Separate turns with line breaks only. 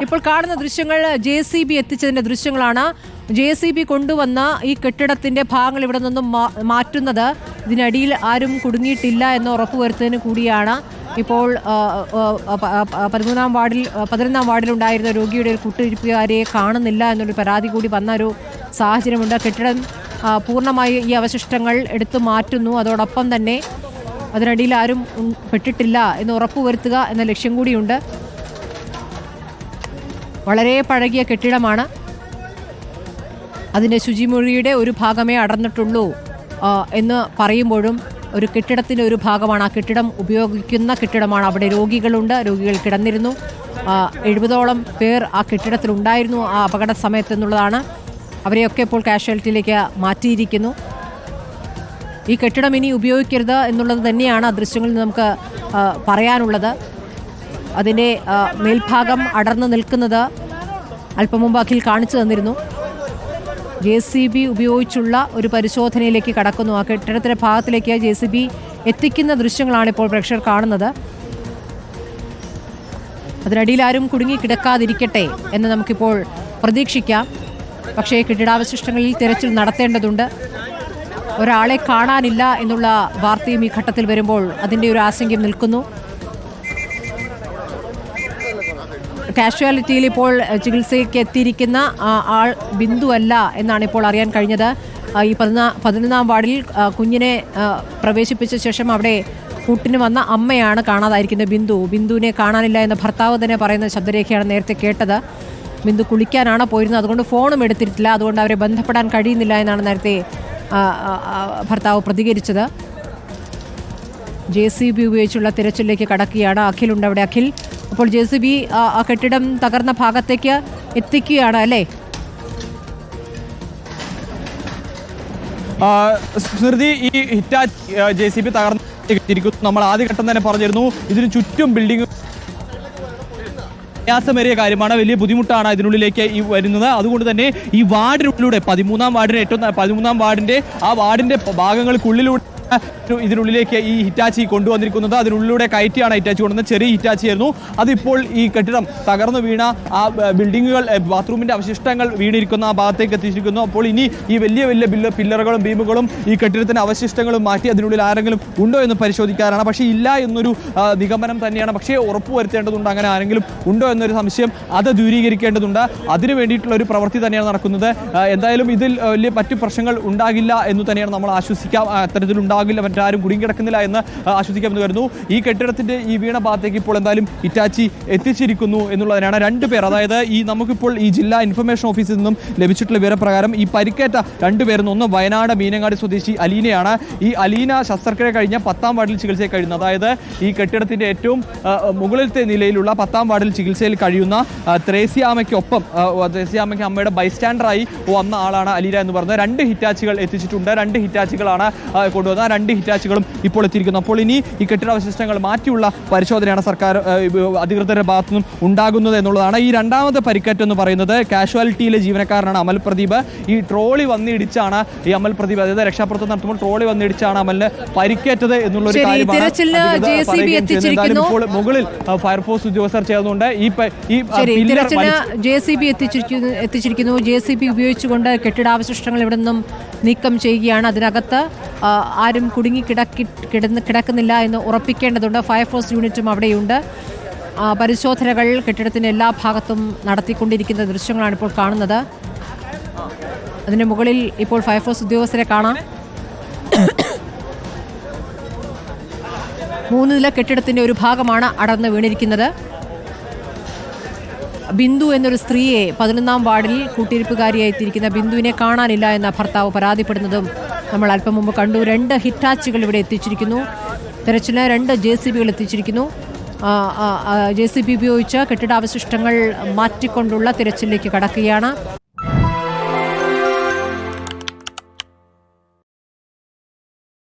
ഇപ്പോൾ കാണുന്ന ദൃശ്യങ്ങൾ JCB എത്തിച്ചതിന്റെ ദൃശ്യങ്ങളാണ്. JCB കൊണ്ടുവന്ന ഈ കെട്ടിടത്തിന്റെ ഭാഗങ്ങൾ ഇവിടെ നിന്നും മാറ്റുന്നത് ഇതിനടിയിൽ ആരും കുടുങ്ങിയിട്ടില്ല എന്ന് ഉറപ്പുവരുത്തുന്നതിന് കൂടിയാണ്. ഇപ്പോൾ 11ാം വാർഡിലുണ്ടായിരുന്ന രോഗിയുടെ ഒരു കൂട്ടിരിപ്പുകാരിയെ കാണുന്നില്ല എന്നൊരു പരാതി കൂടി വന്ന ഒരു സാഹചര്യമുണ്ട്. കെട്ടിടം പൂർണ്ണമായി ഈ അവശിഷ്ടങ്ങൾ എടുത്തു മാറ്റുന്നു. അതോടൊപ്പം തന്നെ അതിനടിയിൽ ആരും പെട്ടിട്ടില്ല എന്ന് ഉറപ്പുവരുത്തുക എന്ന ലക്ഷ്യം കൂടിയുണ്ട്. വളരെ പഴകിയ കെട്ടിടമാണ്. അതിൻ്റെ ശുചിമുറിയുടെ ഒരു ഭാഗമേ അടർന്നിട്ടുള്ളൂ എന്ന് പറയുമ്പോഴും ഒരു കെട്ടിടത്തിൻ്റെ ഒരു ഭാഗമാണ്. ആ കെട്ടിടം ഉപയോഗിക്കുന്ന കെട്ടിടമാണ്. അവിടെ രോഗികളുണ്ട്, രോഗികൾ കിടന്നിരുന്നു. 70ഓളം പേർ ആ കെട്ടിടത്തിലുണ്ടായിരുന്നു ആ അപകട സമയത്ത് എന്നുള്ളതാണ്. അവരെയൊക്കെ ഇപ്പോൾ കാഷ്വാലിറ്റിയിലേക്ക് മാറ്റിയിരിക്കുന്നു. ഈ കെട്ടിടം ഇനി ഉപയോഗിക്കരുത് എന്നുള്ളത് തന്നെയാണ് ആ ദൃശ്യങ്ങളിൽ നമുക്ക് പറയാനുള്ളത്. അതിൻ്റെ മേൽഭാഗം അടർന്നു നിൽക്കുന്നത് അല്പം മുമ്പ് അഖിൽ കാണിച്ചു തന്നിരുന്നു. JCB ഉപയോഗിച്ചുള്ള ഒരു പരിശോധനയിലേക്ക് കടക്കുന്നു. ആ കെട്ടിടത്തിൻ്റെ ഭാഗത്തിലേക്ക് JCB എത്തിക്കുന്ന ദൃശ്യങ്ങളാണ് ഇപ്പോൾ പ്രേക്ഷകർ കാണുന്നത്. അതിനടിയിൽ ആരും കുടുങ്ങി കിടക്കാതിരിക്കട്ടെ എന്ന് നമുക്കിപ്പോൾ പ്രതീക്ഷിക്കാം. പക്ഷേ കെട്ടിടാവശിഷ്ടങ്ങളിൽ തിരച്ചിൽ നടത്തേണ്ടതുണ്ട്. ഒരാളെ കാണാനില്ല എന്നുള്ള വാർത്തയും ഈ ഘട്ടത്തിൽ വരുമ്പോൾ അതിൻ്റെ ഒരു ആശങ്കയും നിൽക്കുന്നു. കാഷ്വാലിറ്റിയിൽ ഇപ്പോൾ ചികിത്സയ്ക്ക് എത്തിയിരിക്കുന്ന ആൾ ബിന്ദു അല്ല എന്നാണ് ഇപ്പോൾ അറിയാൻ കഴിഞ്ഞത്. ഈ 11ാം വാർഡിൽ കുഞ്ഞിനെ പ്രവേശിപ്പിച്ച ശേഷം അവിടെ കൂട്ടിന് വന്ന അമ്മയാണ് കാണാതായിരിക്കുന്നത് ബിന്ദുവിനെ കാണാനില്ല എന്ന ഭർത്താവ് തന്നെ പറയുന്ന ശബ്ദരേഖയാണ് നേരത്തെ കേട്ടത്. ബിന്ദു കുളിക്കാനാണ് പോയിരുന്നത്, അതുകൊണ്ട് ഫോണും എടുത്തിട്ടില്ല, അതുകൊണ്ട് അവരെ ബന്ധപ്പെടാൻ കഴിയുന്നില്ല എന്നാണ് നേരത്തെ ഭർത്താവ് പ്രതികരിച്ചത്. JCB ഉപയോഗിച്ചുള്ള തിരച്ചിലേക്ക് കടക്കുകയാണ്. അഖിലുണ്ട് അവിടെ. അഖിൽ, അപ്പോൾ JCB ആ കെട്ടിടം തകർന്ന ഭാഗത്തേക്ക് എത്തിക്കുകയാണ് അല്ലേ?
സ്മൃതി, ഈ ഹിറ്റാച്ച് JCB തകർന്നിരിക്കുന്നു. നമ്മൾ ആദ്യഘട്ടം തന്നെ പറഞ്ഞിരുന്നു ഇതിന് ചുറ്റും ബിൽഡിംഗ് പ്രയാസമേറിയ കാര്യമാണ്, വലിയ ബുദ്ധിമുട്ടാണ് ഇതിനുള്ളിലേക്ക് ഈ വരുന്നത്. അതുകൊണ്ട് തന്നെ ഈ വാർഡിനുള്ളിലൂടെ 13ാം വാർഡിന്റെ ആ വാർഡിന്റെ ഭാഗങ്ങൾക്കുള്ളിലൂടെ ഇതിനുള്ളിലേക്ക് ഈ ഹിറ്റാച്ചി കൊണ്ടുവന്നിരിക്കുന്നത്. അതിനുള്ളിലൂടെ കയറ്റിയാണ് ഹിറ്റാച്ചി കൊണ്ടുവന്നത്. ചെറിയ ഹിറ്റാച്ചി ആയിരുന്നു. അതിപ്പോൾ ഈ കെട്ടിടം തകർന്നു വീണ ആ ബിൽഡിങ്ങുകൾ, ബാത്റൂമിന്റെ അവശിഷ്ടങ്ങൾ വീണിരിക്കുന്ന ആ ഭാഗത്തേക്ക് എത്തിച്ചിരിക്കുന്നു. അപ്പോൾ ഇനി ഈ വലിയ പില്ലറുകളും ബീമുകളും ഈ കെട്ടിടത്തിന്റെ അവശിഷ്ടങ്ങളും മാറ്റി അതിനുള്ളിൽ ആരെങ്കിലും ഉണ്ടോ എന്ന് പരിശോധിക്കാനാണ്. പക്ഷേ ഇല്ല എന്നൊരു നിഗമനം തന്നെയാണ്. പക്ഷേ ഉറപ്പുവരുത്തേണ്ടതുണ്ട് അങ്ങനെ ആരെങ്കിലും ഉണ്ടോ എന്നൊരു സംശയം, അത് ദൂരീകരിക്കേണ്ടതുണ്ട്. അതിനു വേണ്ടിയിട്ടുള്ള ഒരു പ്രവൃത്തി തന്നെയാണ് നടക്കുന്നത്. എന്തായാലും ഇതിൽ വലിയ മറ്റു പ്രശ്നങ്ങൾ ഉണ്ടാകില്ല എന്ന് തന്നെയാണ് നമ്മൾ ആശ്വസിക്കാം. അത്തരത്തിലുണ്ടാകില്ല, മറ്റാരും കുടുങ്ങിക്കിടക്കുന്നില്ല എന്ന് ആശ്വസിക്കാമെന്ന് കരുതുന്നു. ഈ കെട്ടിടത്തിന്റെ ഈ വീണ ഭാഗത്തേക്ക് ഇപ്പോൾ എന്തായാലും ഹിറ്റാച്ചി എത്തിച്ചിരിക്കുന്നു എന്നുള്ളതിനാണ്. 2 പേർ, അതായത് ഈ നമുക്കിപ്പോൾ ഈ ജില്ലാ ഇൻഫർമേഷൻ ഓഫീസിൽ നിന്നും ലഭിച്ചിട്ടുള്ള വിവരപ്രകാരം ഈ പരിക്കേറ്റ 2 പേരിൽ ഒന്ന് വയനാട് മീനങ്ങാടി സ്വദേശി അലീനയാണ്. ഈ അലീന ശസ്ത്രക്രിയ കഴിഞ്ഞ 10ാം വാർഡിൽ ചികിത്സയിൽ കഴിയുന്നു. അതായത് ഈ കെട്ടിടത്തിന്റെ ഏറ്റവും മുകളിലത്തെ നിലയിലുള്ള 10ാം വാർഡിൽ ചികിത്സയിൽ കഴിയുന്ന ത്രേസ്യാമ്മയ്ക്കൊപ്പം ത്രേസ്യാമ്മയ്ക്ക് അമ്മയുടെ ബൈസ്റ്റാൻഡറായി വന്ന ആളാണ് അലീന എന്ന് പറയുന്നത്. 2 ഹിറ്റാച്ചികൾ എത്തിച്ചിട്ടുണ്ട്. 2 ഹിറ്റാച്ചികളാണ് കൊണ്ടുവന്നത്. 2 ഹിറ്റാച്ചുകളും ഇപ്പോൾ എത്തിയിരിക്കുന്നു. അപ്പോൾ ഇനി ഈ കെട്ടിടാവശിഷ്ടങ്ങൾ മാറ്റിയുള്ള പരിശോധനയാണ് സർക്കാർ അധികൃതരുടെ ഭാഗത്തുനിന്നും ഉണ്ടാകുന്നത് എന്നുള്ളതാണ്. ഈ 2ാമത്തെ പരിക്കേറ്റെന്ന് പറയുന്നത് കാഷ്വാലിറ്റിയിലെ ജീവനക്കാരനാണ് അമൽ പ്രദീപ്. ഈ ട്രോളി വന്നിടിച്ചാണ് ഈ അമൽ പ്രദീപ്, അതായത് രക്ഷാപ്രവർത്തനം നടത്തുമ്പോൾ ട്രോളി വന്നിടിച്ചാണ് അമലിന് പരിക്കേറ്റത് എന്നുള്ളൊരു കാര്യമാണ്. ഇപ്പോൾ മുകളിൽ ഫയർഫോഴ്സ് ഉദ്യോഗസ്ഥർ ചേർന്നുകൊണ്ട്
JCB എത്തിച്ചിരിക്കുന്നു. JCB ഉപയോഗിച്ചുകൊണ്ട് കെട്ടിടാവശിഷ്ടങ്ങൾ ഇവിടെ നിന്നും നീക്കം ചെയ്യുകയാണ്. അതിനകത്ത് ആരും കുടുങ്ങി കിടക്കുന്നില്ല എന്ന് ഉറപ്പിക്കേണ്ടതുണ്ട്. ഫയർഫോഴ്സ് യൂണിറ്റും അവിടെയുണ്ട്. പരിശോധനകൾ കെട്ടിടത്തിൻ്റെ എല്ലാ ഭാഗത്തും നടത്തിക്കൊണ്ടിരിക്കുന്ന ദൃശ്യങ്ങളാണ് ഇപ്പോൾ കാണുന്നത്. അതിന് മുകളിൽ ഇപ്പോൾ ഫയർഫോഴ്സ് ഉദ്യോഗസ്ഥരെ കാണാം. 3 നില കെട്ടിടത്തിൻ്റെ ഒരു ഭാഗമാണ് അടർന്ന് വീണിരിക്കുന്നത്. ബിന്ദു എന്നൊരു സ്ത്രീയെ 11ാം വാർഡിൽ കൂട്ടിരിപ്പുകാരിയായി എത്തിയിരിക്കുന്ന ബിന്ദുവിനെ കാണാനില്ല എന്ന ഭർത്താവ് പരാതിപ്പെടുന്നതും നമ്മൾ അല്പം മുമ്പ് കണ്ടു. 2 ഹിറ്റാച്ചുകൾ ഇവിടെ എത്തിച്ചിരിക്കുന്നു. തെരച്ചിലിന് 2 JCBകൾ എത്തിച്ചിരിക്കുന്നു. JCB ഉപയോഗിച്ച് കെട്ടിടാവശിഷ്ടങ്ങൾ മാറ്റിക്കൊണ്ടുള്ള തിരച്ചിലേക്ക് കടക്കുകയാണ്.